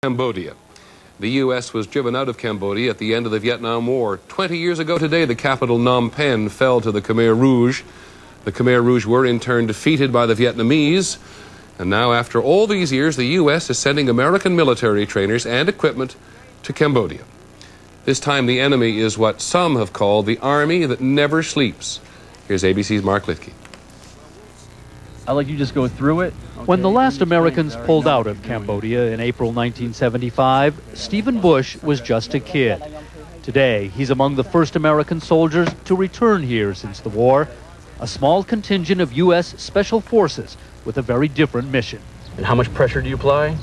Cambodia. The U.S. was driven out of Cambodia at the end of the Vietnam War. 20 years ago today, the capital Phnom Penh fell to the Khmer Rouge. The Khmer Rouge were in turn defeated by the Vietnamese. And now, after all these years, the U.S. is sending American military trainers and equipment to Cambodia. This time the enemy is what some have called the army that never sleeps. Here's ABC's Mark Litke. I'll let you just go through it. When the last Americans pulled out of Cambodia in April 1975, Stephen Bush was just a kid. Today, he's among the first American soldiers to return here since the war, a small contingent of U.S. Special Forces with a very different mission. And how much pressure do you apply?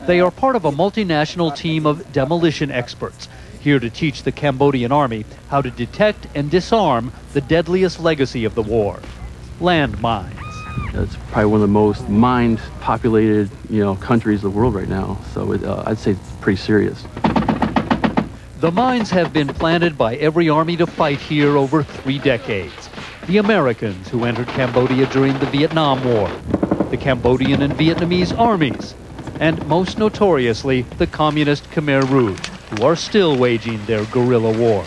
They are part of a multinational team of demolition experts, here to teach the Cambodian army how to detect and disarm the deadliest legacy of the war, landmines. It's probably one of the most mine-populated, countries in the world right now. So I'd say it's pretty serious. The mines have been planted by every army to fight here over 3 decades. The Americans who entered Cambodia during the Vietnam War, the Cambodian and Vietnamese armies, and most notoriously, the communist Khmer Rouge, who are still waging their guerrilla war.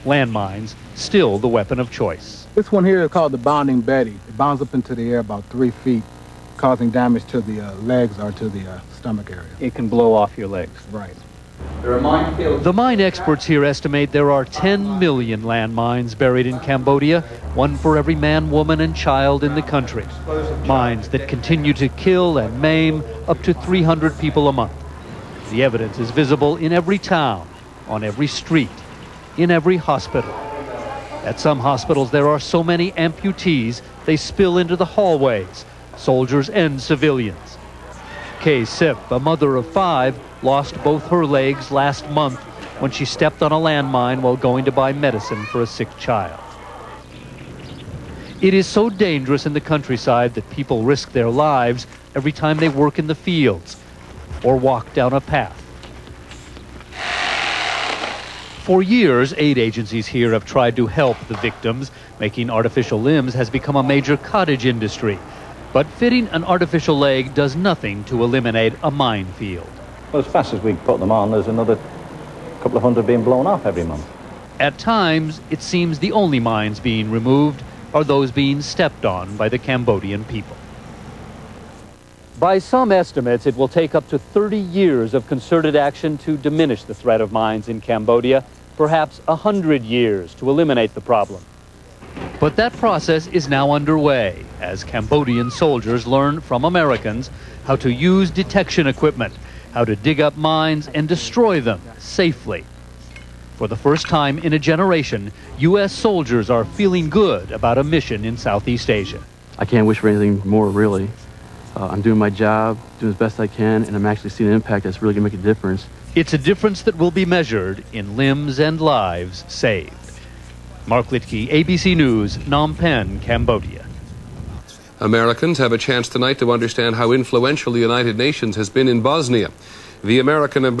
Landmines, still the weapon of choice. This one here is called the bounding Betty. It bounds up into the air about 3 feet, causing damage to the legs or to the stomach area. It can blow off your legs. Right. The mine experts here estimate there are 10 million landmines buried in Cambodia, one for every man, woman, and child in the country. Mines that continue to kill and maim up to 300 people a month. The evidence is visible in every town, on every street, in every hospital. At some hospitals, there are so many amputees, they spill into the hallways, soldiers and civilians. Kay Sip, a mother of 5, lost both her legs last month when she stepped on a landmine while going to buy medicine for a sick child. It is so dangerous in the countryside that people risk their lives every time they work in the fields or walk down a path. For years, aid agencies here have tried to help the victims. Making artificial limbs has become a major cottage industry. But fitting an artificial leg does nothing to eliminate a minefield. Well, as fast as we put them on, there's another couple of hundred being blown off every month. At times, it seems the only mines being removed are those being stepped on by the Cambodian people. By some estimates, it will take up to 30 years of concerted action to diminish the threat of mines in Cambodia, perhaps 100 years to eliminate the problem. But that process is now underway as Cambodian soldiers learn from Americans how to use detection equipment, how to dig up mines and destroy them safely. For the first time in a generation, U.S. soldiers are feeling good about a mission in Southeast Asia. I can't wish for anything more, really. I'm doing my job, doing as best I can, and I'm actually seeing an impact that's really going to make a difference. It's a difference that will be measured in limbs and lives saved. Mark Litke, ABC News, Phnom Penh, Cambodia. Americans have a chance tonight to understand how influential the United Nations has been in Bosnia. The American